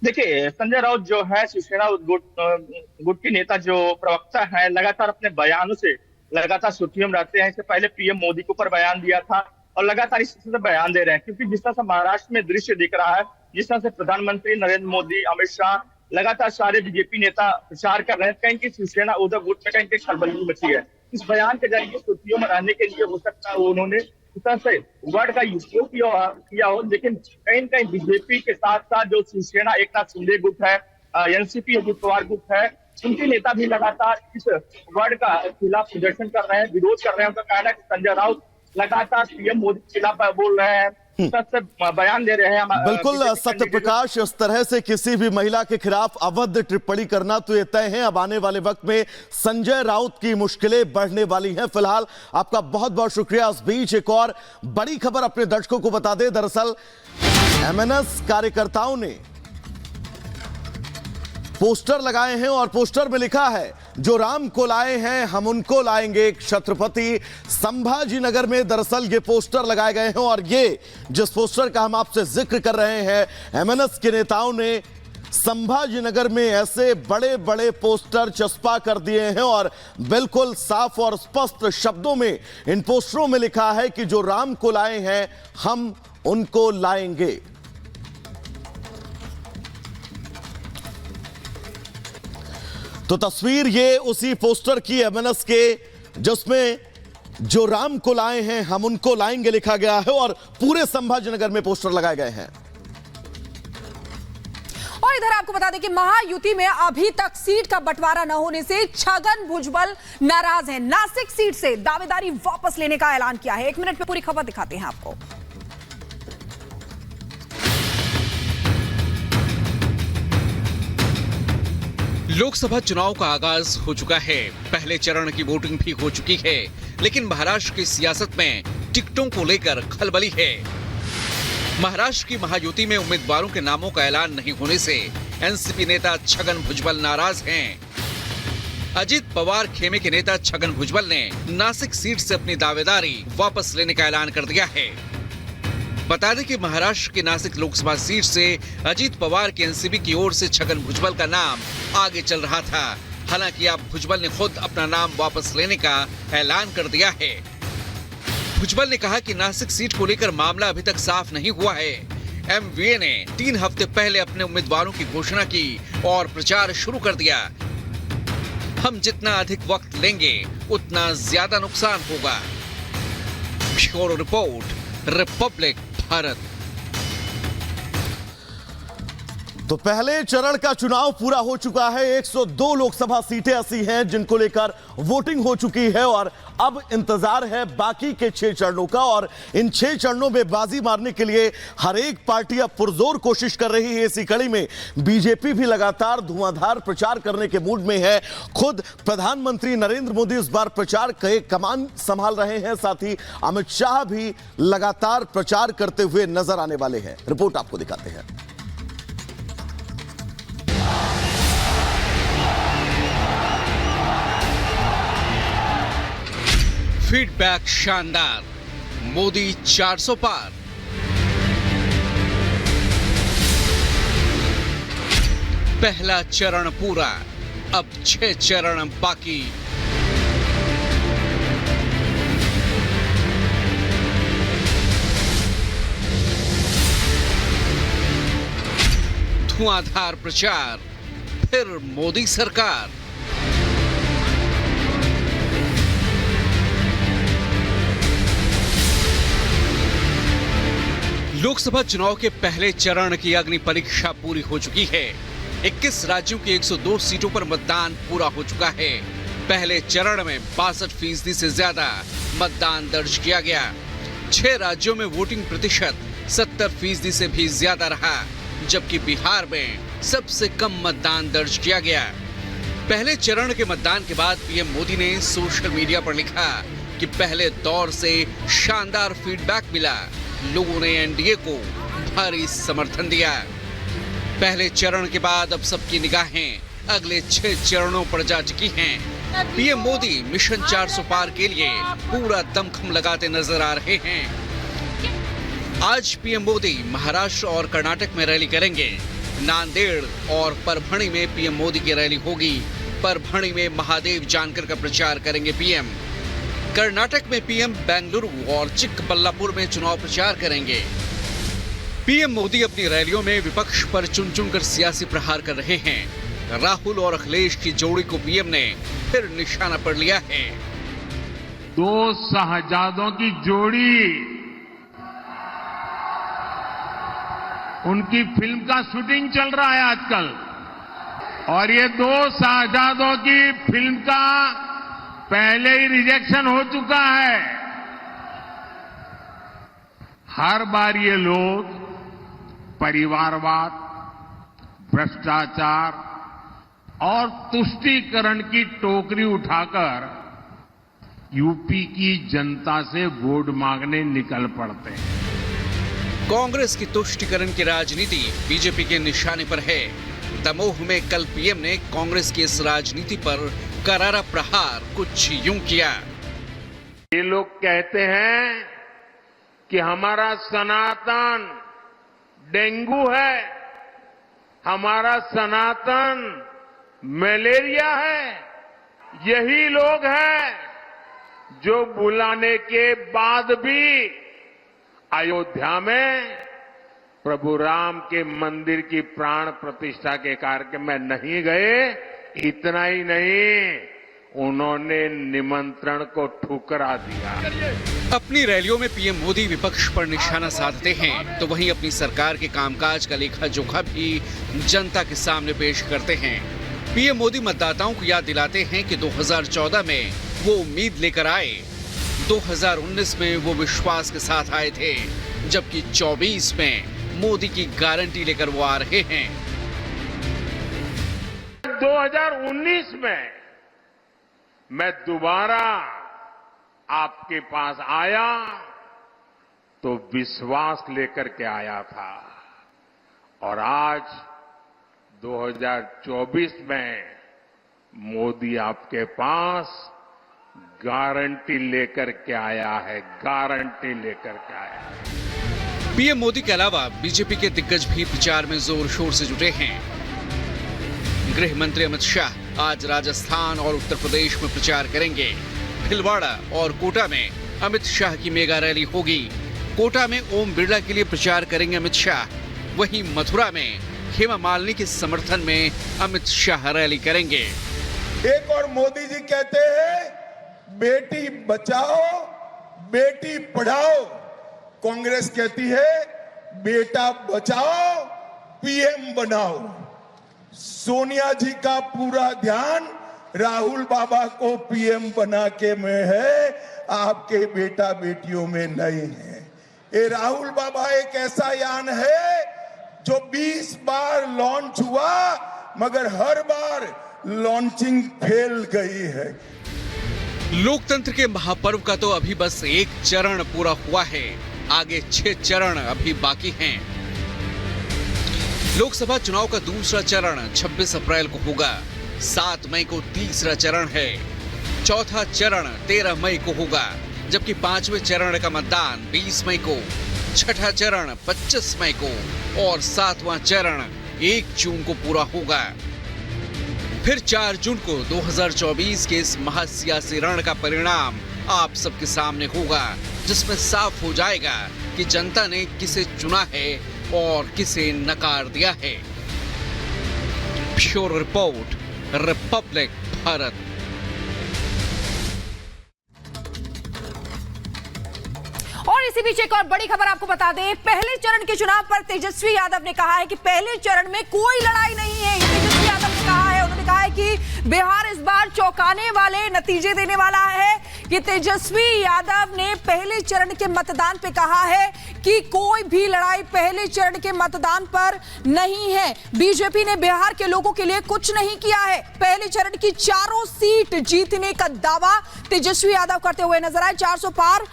देखिए, संजय राउत जो है शिवसेना गुट के नेता, जो प्रवक्ता है, लगातार अपने बयानों से लगातार सुर्खियों में रहते हैं। इससे पहले पीएम मोदी के ऊपर बयान दिया था और लगातार इस तरह से बयान दे रहे हैं, क्योंकि जिस तरह से महाराष्ट्र में दृश्य दिख रहा है, जिस तरह से प्रधानमंत्री नरेंद्र मोदी, अमित शाह, लगातार सारे बीजेपी नेता प्रचार कर रहे हैं, कहीं की शिवसेना उद्धव गुट में कहीं की खलबली मची है। इस बयान के जरिए सुर्खियों में रहने के लिए हो सकता है उन्होंने इस तरह से वर्ड का उपयोग किया हो, लेकिन कहीं न कहीं बीजेपी के साथ साथ जो शिवसेना एकनाथ शिंदे गुट है, एनसीपी अजित पवार गुट है, उनके नेता भी लगातार इस वर्ड का खिलाफ प्रदर्शन कर रहे हैं, विरोध कर रहे हैं। उनका कहना है कि संजय राउत लगातार पीएम मोदी के खिलाफ बोल रहे हैं, बयान दे रहे हैं। बिल्कुल सत्य प्रकाश, इस तरह से किसी भी महिला के खिलाफ अभद्र टिप्पणी करना तो ये तय है। अब आने वाले वक्त में संजय राउत की मुश्किलें बढ़ने वाली हैं। फिलहाल आपका बहुत बहुत शुक्रिया। इस बीच एक और बड़ी खबर अपने दर्शकों को बता दें। दरअसल एमएनएस कार्यकर्ताओं ने पोस्टर लगाए हैं और पोस्टर में लिखा है, जो राम को लाए हैं हम उनको लाएंगे। छत्रपति संभाजी नगर में दरअसल ये पोस्टर लगाए गए हैं और ये जिस पोस्टर का हम आपसे जिक्र कर रहे हैं, एमएनएस के नेताओं ने संभाजी नगर में ऐसे बड़े बड़े पोस्टर चस्पा कर दिए हैं और बिल्कुल साफ और स्पष्ट शब्दों में इन पोस्टरों में लिखा है कि जो राम को लाए हैं हम उनको लाएंगे। तो तस्वीर ये उसी पोस्टर की एमएनएस के, जिसमें जो राम को लाए हैं हम उनको लाएंगे लिखा गया है और पूरे संभाजीनगर में पोस्टर लगाए गए हैं। और इधर आपको बता दें कि महायुति में अभी तक सीट का बंटवारा न होने से छगन भुजबल नाराज हैं। नासिक सीट से दावेदारी वापस लेने का ऐलान किया है। 1 मिनट में पूरी खबर दिखाते हैं आपको। लोकसभा चुनाव का आगाज हो चुका है। पहले चरण की वोटिंग भी हो चुकी है, लेकिन महाराष्ट्र की सियासत में टिकटों को लेकर खलबली है। महाराष्ट्र की महायुति में उम्मीदवारों के नामों का ऐलान नहीं होने से एनसीपी नेता छगन भुजबल नाराज हैं। अजित पवार खेमे के नेता छगन भुजबल ने नासिक सीट से अपनी दावेदारी वापस लेने का ऐलान कर दिया है। बता दें कि महाराष्ट्र की नासिक लोकसभा सीट से अजित पवार की एनसीपी की ओर से छगन भुजबल का नाम आगे चल रहा था। हालांकि अब भुजबल ने खुद अपना नाम वापस लेने का ऐलान कर दिया है। भुजबल ने कहा कि नासिक सीट को लेकर मामला अभी तक साफ नहीं हुआ है। एमवीए ने 3 हफ्ते पहले अपने उम्मीदवारों की घोषणा की और प्रचार शुरू कर दिया। हम जितना अधिक वक्त लेंगे उतना ज्यादा नुकसान होगा। Bureau report, Republic Bharat. तो पहले चरण का चुनाव पूरा हो चुका है। 102 लोकसभा सीटें ऐसी हैं जिनको लेकर वोटिंग हो चुकी है और अब इंतजार है बाकी के 6 चरणों का। और इन 6 चरणों में बाजी मारने के लिए हर एक पार्टी अब पुरजोर कोशिश कर रही है। इसी कड़ी में बीजेपी भी लगातार धुआंधार प्रचार करने के मूड में है। खुद प्रधानमंत्री नरेंद्र मोदी इस बार प्रचार के कमान संभाल रहे हैं, साथ ही अमित शाह भी लगातार प्रचार करते हुए नजर आने वाले हैं। रिपोर्ट आपको दिखाते हैं। फीडबैक शानदार, मोदी 400 पार। पहला चरण पूरा, अब 6 चरण बाकी। धुआंधार प्रचार, फिर मोदी सरकार। लोकसभा चुनाव के पहले चरण की अग्नि परीक्षा पूरी हो चुकी है। 21 राज्यों की 102 सीटों पर मतदान पूरा हो चुका है। पहले चरण में 62% से ज्यादा मतदान दर्ज किया गया। 6 राज्यों में वोटिंग प्रतिशत 70% से भी ज्यादा रहा, जबकि बिहार में सबसे कम मतदान दर्ज किया गया। पहले चरण के मतदान के बाद पीएम मोदी ने सोशल मीडिया पर लिखा कि पहले दौर से शानदार फीडबैक मिला, लोगों ने एनडीए को भारी समर्थन दिया। पहले चरण के बाद अब सबकी निगाहें अगले 6 चरणों पर जा चुकी हैं। पीएम मोदी मिशन 400 पार के लिए पूरा दमखम लगाते नजर आ रहे हैं। आज पीएम मोदी महाराष्ट्र और कर्नाटक में रैली करेंगे। नांदेड़ और परभणी में पीएम मोदी की रैली होगी। परभणी में महादेव जानकर का प्रचार करेंगे पीएम। कर्नाटक में पीएम बेंगलुरु और चिक्कबल्लापुर में चुनाव प्रचार करेंगे। पीएम मोदी अपनी रैलियों में विपक्ष पर चुन चुनकर सियासी प्रहार कर रहे हैं। राहुल और अखिलेश की जोड़ी को पीएम ने फिर निशाना पर लिया है। दो शहजादों की जोड़ी, उनकी फिल्म का शूटिंग चल रहा है आजकल, और ये दो शहजादों की फिल्म का पहले ही रिजेक्शन हो चुका है। हर बार ये लोग परिवारवाद, भ्रष्टाचार और तुष्टीकरण की टोकरी उठाकर यूपी की जनता से वोट मांगने निकल पड़ते हैं। कांग्रेस की तुष्टीकरण की राजनीति बीजेपी के निशाने पर है। दमोह में कल पीएम ने कांग्रेस की इस राजनीति पर करारा प्रहार कुछ यूं किया। ये लोग कहते हैं कि हमारा सनातन डेंगू है, हमारा सनातन मलेरिया है। यही लोग हैं जो बुलाने के बाद भी अयोध्या में प्रभु राम के मंदिर की प्राण प्रतिष्ठा के कार्यक्रम में नहीं गए। इतना ही नहीं, उन्होंने निमंत्रण को ठुकरा दिया। अपनी रैलियों में पीएम मोदी विपक्ष पर निशाना साधते हैं, तो वहीं अपनी सरकार के कामकाज का लेखा जोखा भी जनता के सामने पेश करते हैं। पीएम मोदी मतदाताओं को याद दिलाते हैं कि 2014 में वो उम्मीद लेकर आए, 2019 में वो विश्वास के साथ आए थे, जबकि 24 में मोदी की गारंटी लेकर वो आ रहे हैं। 2019 में मैं दोबारा आपके पास आया तो विश्वास लेकर के आया था, और आज 2024 में मोदी आपके पास गारंटी लेकर के आया है, गारंटी लेकर के आया है। पीएम मोदी के अलावा बीजेपी के दिग्गज भी प्रचार में जोर शोर से जुटे हैं। गृह मंत्री अमित शाह आज राजस्थान और उत्तर प्रदेश में प्रचार करेंगे। भीलवाड़ा और कोटा में अमित शाह की मेगा रैली होगी। कोटा में ओम बिरला के लिए प्रचार करेंगे अमित शाह। वहीं मथुरा में हेमा मालिनी के समर्थन में अमित शाह रैली करेंगे। एक और मोदी जी कहते हैं बेटी बचाओ बेटी पढ़ाओ, कांग्रेस कहती है बेटा बचाओ पीएम बनाओ। सोनिया जी का पूरा ध्यान राहुल बाबा को पीएम बना के में है, आपके बेटा बेटियों में नहीं है। ये राहुल बाबा एक ऐसा यान है जो 20 बार लॉन्च हुआ मगर हर बार लॉन्चिंग फेल गई है। लोकतंत्र के महापर्व का तो अभी बस एक चरण पूरा हुआ है, आगे 6 चरण अभी बाकी हैं। लोकसभा चुनाव का दूसरा चरण 26 अप्रैल को होगा। 7 मई को तीसरा चरण है। चौथा चरण 13 मई को होगा, जबकि 5वें चरण का मतदान 20 मई को, छठा चरण 25 मई को और 7वां चरण 1 जून को पूरा होगा। फिर 4 जून को 2024 के इस महासियासी रण का परिणाम आप सबके सामने होगा, जिसमें साफ हो जाएगा कि जनता ने किसे चुना है और किसे नकार दिया है। Bureau report, Republic Bharat. और इसी बीच एक और बड़ी खबर आपको बता दें, पहले चरण के चुनाव पर तेजस्वी यादव ने कहा है कि पहले चरण में कोई लड़ाई नहीं है। तेजस्वी यादव ने कहा है, उन्होंने कहा है कि बिहार इस बार चौंकाने वाले नतीजे देने वाला है। कि तेजस्वी यादव ने पहले चरण के मतदान पे कहा है कि कोई भी लड़ाई पहले चरण के मतदान पर नहीं है। बीजेपी ने बिहार के लोगों के लिए कुछ नहीं किया है। पहले चरण की 4 सीट जीतने का दावा तेजस्वी यादव करते हुए नजर आए। 400 पार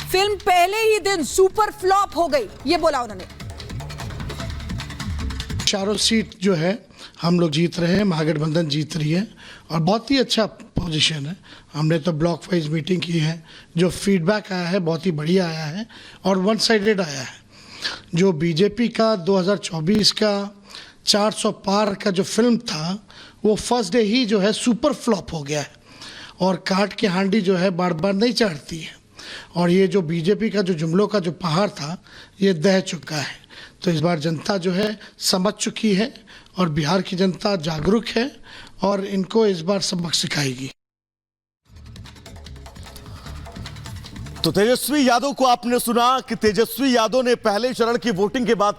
फिल्म पहले ही दिन सुपर फ्लॉप हो गई, ये बोला उन्होंने। 4 सीट जो है हम लोग जीत रहे हैं, महागठबंधन जीत रही है और बहुत ही अच्छा पोजीशन है। हमने तो ब्लॉक वाइज मीटिंग की है, जो फीडबैक आया है बहुत ही बढ़िया आया है और वन साइडेड आया है। जो बीजेपी का 2024 का 400 पार का जो फिल्म था वो फर्स्ट डे ही जो है सुपर फ्लॉप हो गया है और काट की हांडी जो है बार बार नहीं चढ़ती है और ये जो बीजेपी का जो जुमलों का जो पहाड़ था ये दह चुका है। तो इस बार जनता जो है समझ चुकी है और बिहार की जनता जागरूक है और इनको इस बार सबक सिखाएगी। तो तेजस्वी यादव को आपने सुना कि तेजस्वी यादव ने पहले चरण की वोटिंग के बाद